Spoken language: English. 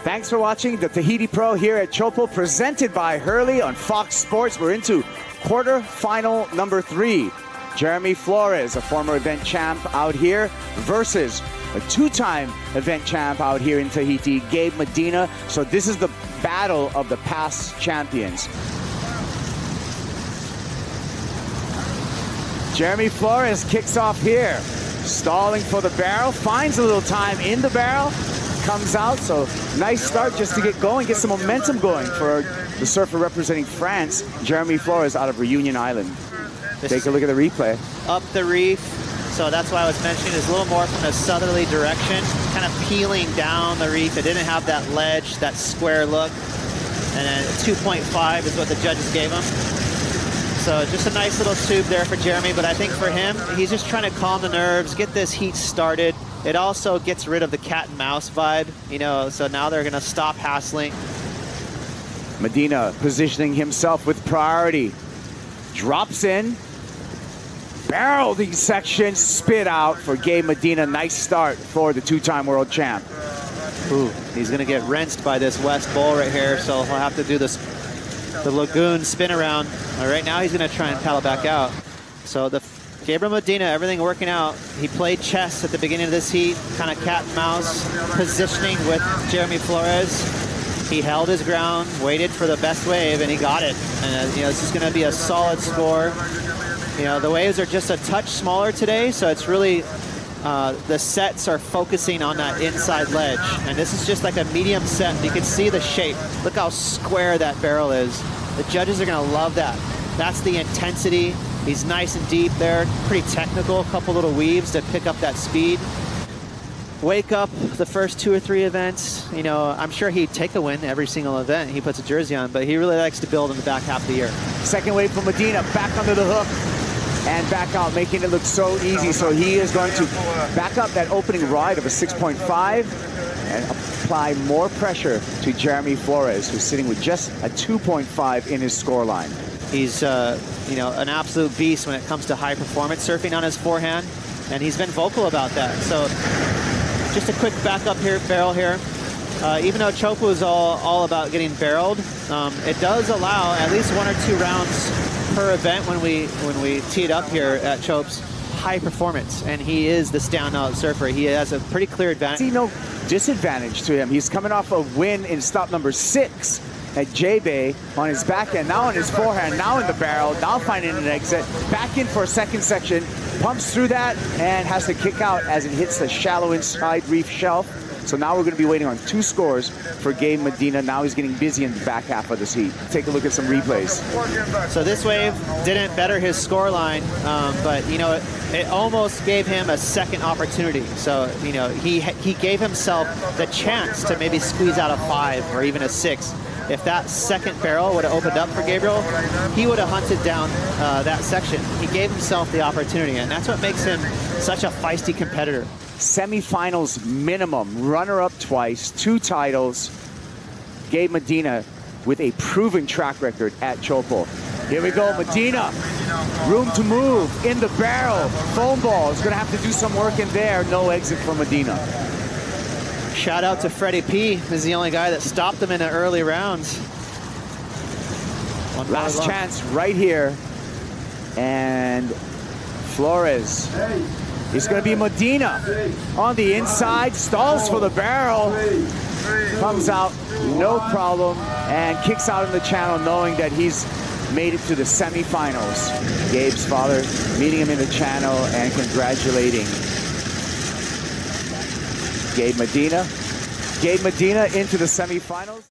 Thanks for watching the Tahiti Pro here at Teahupo'o, presented by Hurley on Fox Sports. We're into quarterfinal number 3. Jeremy Flores, a former event champ out here, versus a 2-time event champ out here in Tahiti, Gabe Medina. So this is the battle of the past champions. Jeremy Flores kicks off here, stalling for the barrel, finds a little time in the barrel, comes out. So nice start just to get going, get some momentum going for the surfer representing France, Jeremy Flores out of Reunion Island. Take a look at the replay. Up the reef, so that's why I was mentioning it's a little more from a southerly direction, kind of peeling down the reef. It didn't have that ledge, that square look. And then 2.5 is what the judges gave him. So just a nice little soup there for Jeremy, but I think for him, he's just trying to calm the nerves, get this heat started. It also gets rid of the cat and mouse vibe, you know, so now they're gonna stop hassling. Medina positioning himself with priority. Drops in. Barreling section, spit out for Gabe Medina. Nice start for the 2-time world champ. Ooh, he's gonna get rinsed by this west bowl right here, so he'll have to do this, the lagoon spin around. Right now he's gonna try and paddle back out. So the Gabriel Medina, everything working out. He played chess at the beginning of this heat, kind of cat and mouse positioning with Jeremy Flores. He held his ground, waited for the best wave, and he got it. And you know, this is gonna be a solid score. You know, the waves are just a touch smaller today, so it's really, the sets are focusing on that inside ledge. And this is just like a medium set. You can see the shape. Look how square that barrel is. The judges are gonna love that. That's the intensity. He's nice and deep there, pretty technical, a couple little weaves to pick up that speed. Wake up the first 2 or 3 events. You know, I'm sure he'd take a win every single event. He puts a jersey on, but he really likes to build in the back half of the year. Second wave for Medina, back under the hook and back out, making it look so easy. So he is going to back up that opening ride of a 6.5 and apply more pressure to Jeremy Flores, who's sitting with just a 2.5 in his scoreline. He's, you know, an absolute beast when it comes to high performance surfing on his forehand, and he's been vocal about that. So just a quick backup here, barrel here. Even though Teahupo'o is all about getting barreled, it does allow at least 1 or 2 rounds per event when we teed up here at Teahupo'o's high performance, and he is the standout surfer. He has a pretty clear advantage. See no disadvantage to him. He's coming off a win in stop number 6 at J-Bay on his backhand, now on his forehand, now in the barrel, now finding an exit, back in for a second section, pumps through that and has to kick out as it hits the shallow inside reef shelf. So now we're going to be waiting on 2 scores for Gabe Medina. Now he's getting busy in the back half of this heat. Take a look at some replays. So this wave didn't better his scoreline, but you know, it almost gave him a second opportunity. So you know, he gave himself the chance to maybe squeeze out a 5 or even a 6. If that second barrel would have opened up for Gabriel, he would have hunted down that section. He gave himself the opportunity, and that's what makes him such a feisty competitor. Semifinals minimum, runner-up twice, 2 titles. Gabe Medina with a proven track record at Teahupo'o. Here we go, Medina. Room to move in the barrel. Foam ball is going to have to do some work in there. No exit for Medina. Shout out to Freddie P. This is the only guy that stopped him in the early rounds. Last chance right here. And Flores. It's going to be Medina on the inside, stalls for the barrel, comes out, no problem, and kicks out in the channel knowing that he's made it to the semifinals. Gabe's father meeting him in the channel and congratulating Gabe Medina. Gabe Medina into the semifinals.